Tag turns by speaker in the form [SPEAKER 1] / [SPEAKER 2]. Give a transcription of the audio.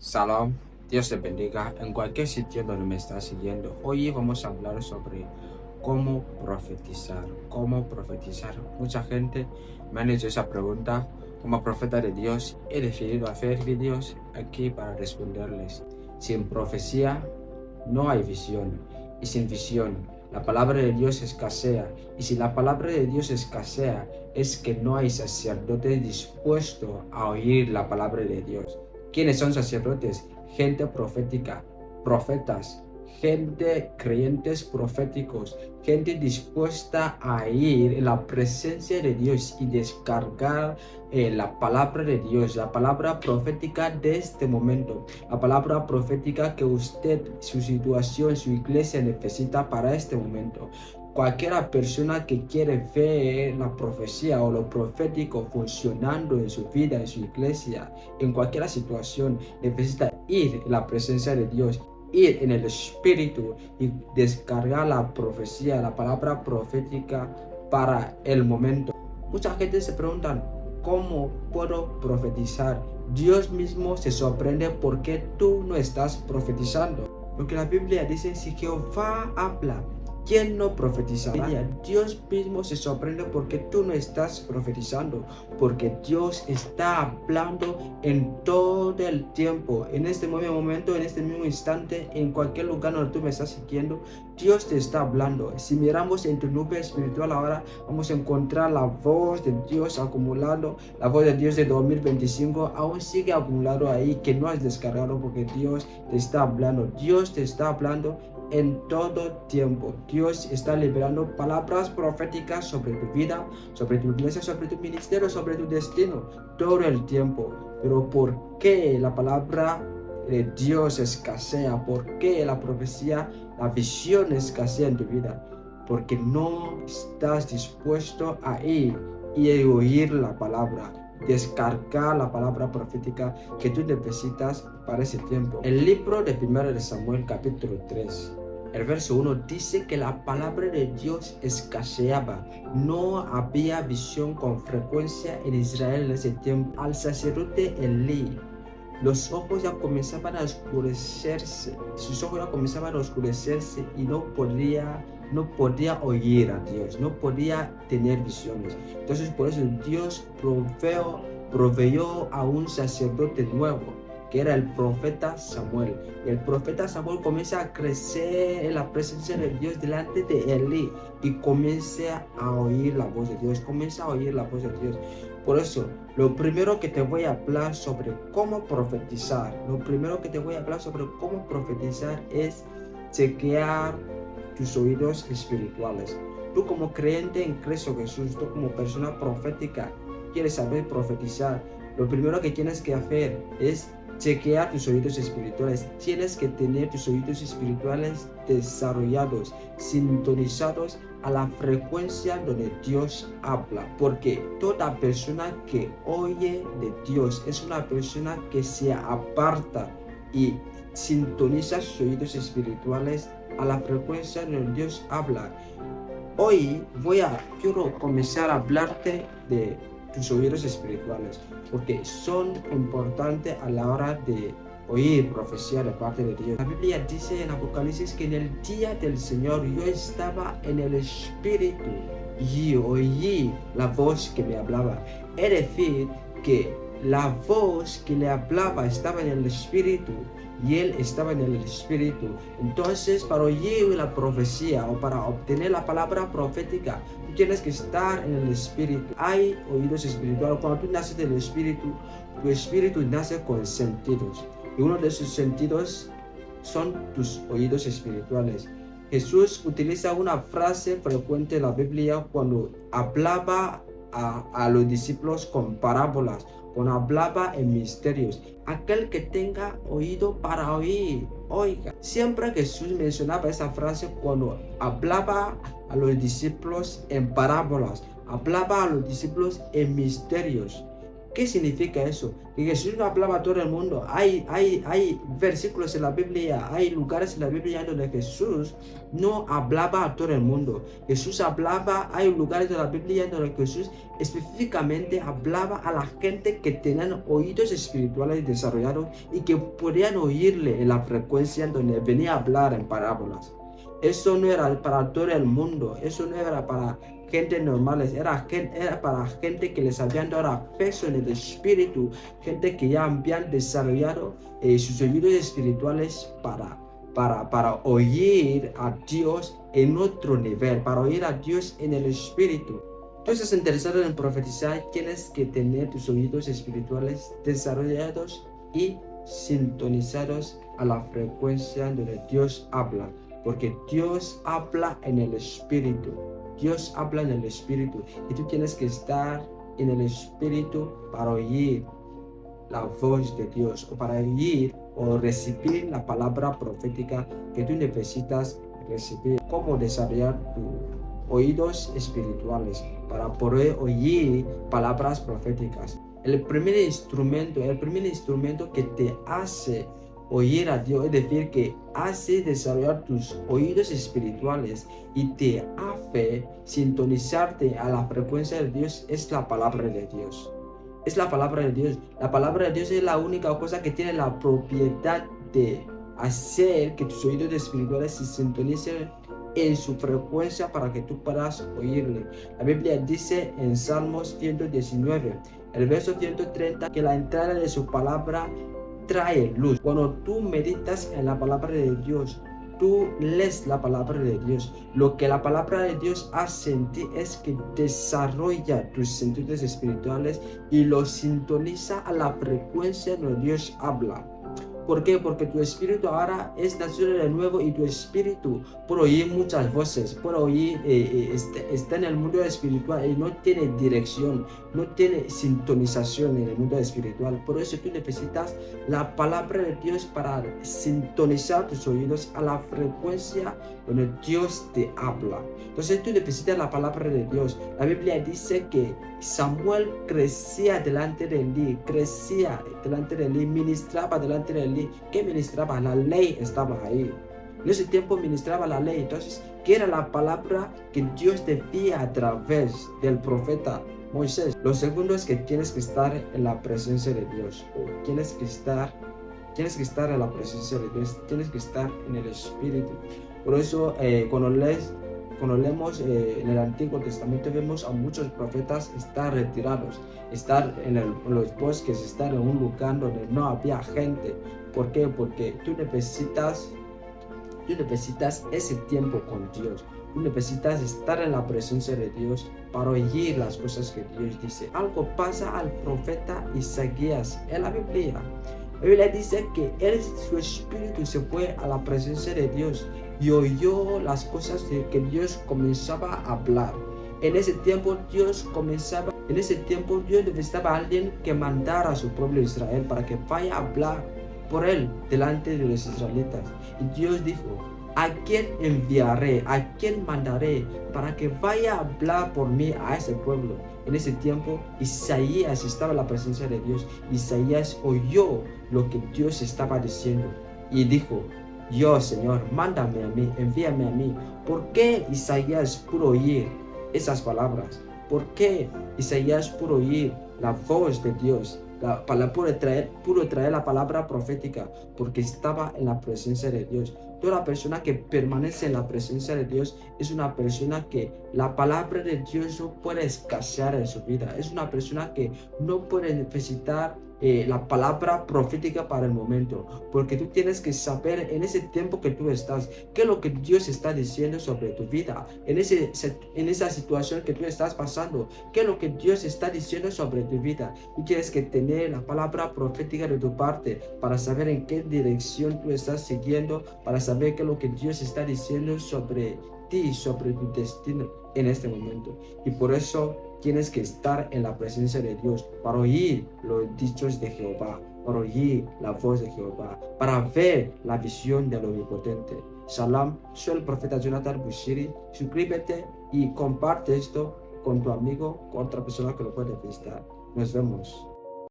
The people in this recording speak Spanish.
[SPEAKER 1] Salom, Dios te bendiga en cualquier sitio donde me estás siguiendo. Hoy vamos a hablar sobre cómo profetizar. Mucha gente me han hecho esa pregunta. Como profeta de Dios, he decidido hacer vídeos aquí para responderles. Sin profecía no hay visión, y sin visión la palabra de Dios escasea. Y si la palabra de Dios escasea, es que no hay sacerdote dispuesto a oír la palabra de Dios. ¿Quiénes son sacerdotes? Gente profética, profetas, gente creyentes proféticos, gente dispuesta a ir en la presencia de Dios y descargar la palabra de Dios, la palabra profética de este momento, la palabra profética que usted, su situación, su iglesia necesita para este momento. Cualquiera persona que quiere ver la profecía o lo profético funcionando en su vida, en su iglesia, en cualquier situación, necesita ir en la presencia de Dios, ir en el Espíritu y descargar la profecía, la palabra profética para el momento. Mucha gente se pregunta, ¿cómo puedo profetizar? Dios mismo se sorprende porque tú no estás profetizando. Porque la Biblia dice, si Jehová habla, ¿quién no profetizará? Dios mismo se sorprende porque tú no estás profetizando, porque Dios está hablando en todo el tiempo, en este mismo momento, en este mismo instante, en cualquier lugar donde tú me estás siguiendo, Dios te está hablando. Si miramos en tu nube espiritual ahora, vamos a encontrar la voz de Dios acumulando, la voz de Dios de 2025 aún sigue acumulado ahí, que no has descargado, porque Dios te está hablando. Dios te está hablando en todo tiempo. Dios está liberando palabras proféticas sobre tu vida, sobre tu iglesia, sobre tu ministerio, sobre tu destino, todo el tiempo. Pero ¿por qué la palabra de Dios escasea? ¿Por qué la profecía, la visión escasea en tu vida? Porque no estás dispuesto a ir y oír la palabra, descargar la palabra profética que tú necesitas para ese tiempo. El libro de 1 Samuel capítulo 3, el verso 1 dice que la palabra de Dios escaseaba. No había visión con frecuencia en Israel en ese tiempo. Al sacerdote Elí, los ojos ya comenzaban a oscurecerse, sus ojos ya comenzaban a oscurecerse y no podía oír a Dios, no podía tener visiones. Entonces por eso Dios proveyó a un sacerdote nuevo, que era el profeta Samuel. Y el profeta Samuel comienza a crecer en la presencia de Dios delante de Elí y comienza a oír la voz de Dios, Por eso, lo primero que te voy a hablar sobre cómo profetizar, es chequear tus oídos espirituales. Tú como creyente en Cristo Jesús, tú como persona profética, quieres saber profetizar, lo primero que tienes que hacer es chequear tus oídos espirituales. Tienes que tener tus oídos espirituales desarrollados, sintonizados a la frecuencia donde Dios habla, porque toda persona que oye de Dios es una persona que se aparta y sintoniza sus oídos espirituales a la frecuencia donde Dios habla. Hoy quiero comenzar a hablarte de tus oídos espirituales, porque son importantes a la hora de oír profecía de parte de Dios. La Biblia dice en Apocalipsis que en el día del Señor yo estaba en el Espíritu y oí la voz que me hablaba. Es decir, que la voz que le hablaba estaba en el Espíritu y él estaba en el Espíritu. Entonces, para oír la profecía o para obtener la palabra profética, tú tienes que estar en el Espíritu. Hay oídos espirituales. Cuando tú naces del Espíritu, tu espíritu nace con sentidos. Y uno de esos sentidos son tus oídos espirituales. Jesús utiliza una frase frecuente en la Biblia cuando hablaba a los discípulos con parábolas, cuando hablaba en misterios. Aquel que tenga oído para oír, oiga. Siempre Jesús mencionaba esa frase cuando hablaba a los discípulos en parábolas, hablaba a los discípulos en misterios. ¿Qué significa eso? Que Jesús no hablaba a todo el mundo. Hay versículos en la Biblia, hay lugares en la Biblia donde Jesús no hablaba a todo el mundo. Jesús hablaba, hay lugares de la Biblia donde Jesús específicamente hablaba a la gente que tenían oídos espirituales desarrollados y que podían oírle en la frecuencia donde venía a hablar en parábolas. Eso no era para todo el mundo, eso no era para gente normales, era para gente que les habían dado acceso en el espíritu, gente que ya habían desarrollado sus oídos espirituales para oír a Dios en otro nivel, para oír a Dios en el espíritu. Tú estás interesado en profetizar, tienes que tener tus oídos espirituales desarrollados y sintonizados a la frecuencia donde Dios habla, porque Dios habla en el espíritu. Dios habla en el espíritu y tú tienes que estar en el espíritu para oír la voz de Dios o para oír o recibir la palabra profética que tú necesitas recibir. Cómo desarrollar tus oídos espirituales para poder oír palabras proféticas. El primer instrumento que te hace oír a Dios, es decir, que hace desarrollar tus oídos espirituales y te hace sintonizarte a la frecuencia de Dios, es la palabra de Dios. Es la palabra de Dios. La palabra de Dios es la única cosa que tiene la propiedad de hacer que tus oídos espirituales se sintonicen en su frecuencia para que tú puedas oírle. La Biblia dice en Salmos 119, el verso 130, que la entrada de su palabra trae luz. Cuando tú meditas en la palabra de Dios, tú lees la palabra de Dios, lo que la palabra de Dios hace en ti es que desarrolla tus sentidos espirituales y los sintoniza a la frecuencia donde Dios habla. ¿Por qué? Porque tu espíritu ahora es nacido de nuevo y tu espíritu puede oír muchas voces, puede oír, está en el mundo espiritual y no tiene dirección, no tiene sintonización en el mundo espiritual. Por eso tú necesitas la palabra de Dios para sintonizar tus oídos a la frecuencia donde Dios te habla. Entonces tú necesitas la palabra de Dios. La Biblia dice que Samuel crecía delante de Elí, ministraba delante de Elí. ¿Qué ministraba? La ley estaba ahí. En ese tiempo ministraba la ley. Entonces, ¿qué era la palabra que Dios decía a través del profeta Moisés? Lo segundo es que tienes que estar en la presencia de Dios. Tienes que estar en la presencia de Dios. Tienes que estar en el Espíritu. Por eso, cuando leemos en el Antiguo Testamento, vemos a muchos profetas estar retirados, estar en los bosques, estar en un lugar donde no había gente. ¿Por qué? Porque tú necesitas ese tiempo con Dios. Tú necesitas estar en la presencia de Dios para oír las cosas que Dios dice. Algo pasa al profeta Isaías en la Biblia. La Biblia dice que su espíritu se fue a la presencia de Dios y oyó las cosas que Dios comenzaba a hablar. En ese tiempo Dios necesitaba a alguien que mandara a su pueblo Israel para que vaya a hablar por él delante de los israelitas. Y Dios dijo: ¿a quién enviaré? ¿A quién mandaré para que vaya a hablar por mí a ese pueblo? En ese tiempo Isaías estaba en la presencia de Dios. Isaías oyó lo que Dios estaba diciendo y dijo: yo, Señor, mándame a mí, envíame a mí. ¿Por qué Isaías pudo oír esas palabras? ¿Por qué Isaías pudo oír la voz de Dios? Pudo traer la palabra profética porque estaba en la presencia de Dios. Toda persona que permanece en la presencia de Dios es una persona que la palabra de Dios no puede escasear en su vida. Es una persona que no puede necesitar la palabra profética para el momento, porque tú tienes que saber en ese tiempo que tú estás, qué es lo que Dios está diciendo sobre tu vida, en esa situación que tú estás pasando, qué es lo que Dios está diciendo sobre tu vida. Y tienes que tener la palabra profética de tu parte para saber en qué dirección tú estás siguiendo, para saber qué es lo que Dios está diciendo sobre ti, sobre tu destino en este momento. Y por eso tienes que estar en la presencia de Dios para oír los dichos de Jehová, para oír la voz de Jehová, para ver la visión del Omnipotente. Shalom, soy el profeta Jonathan Bushiri. Suscríbete y comparte esto con tu amigo, con otra persona que lo puede visitar. Nos vemos.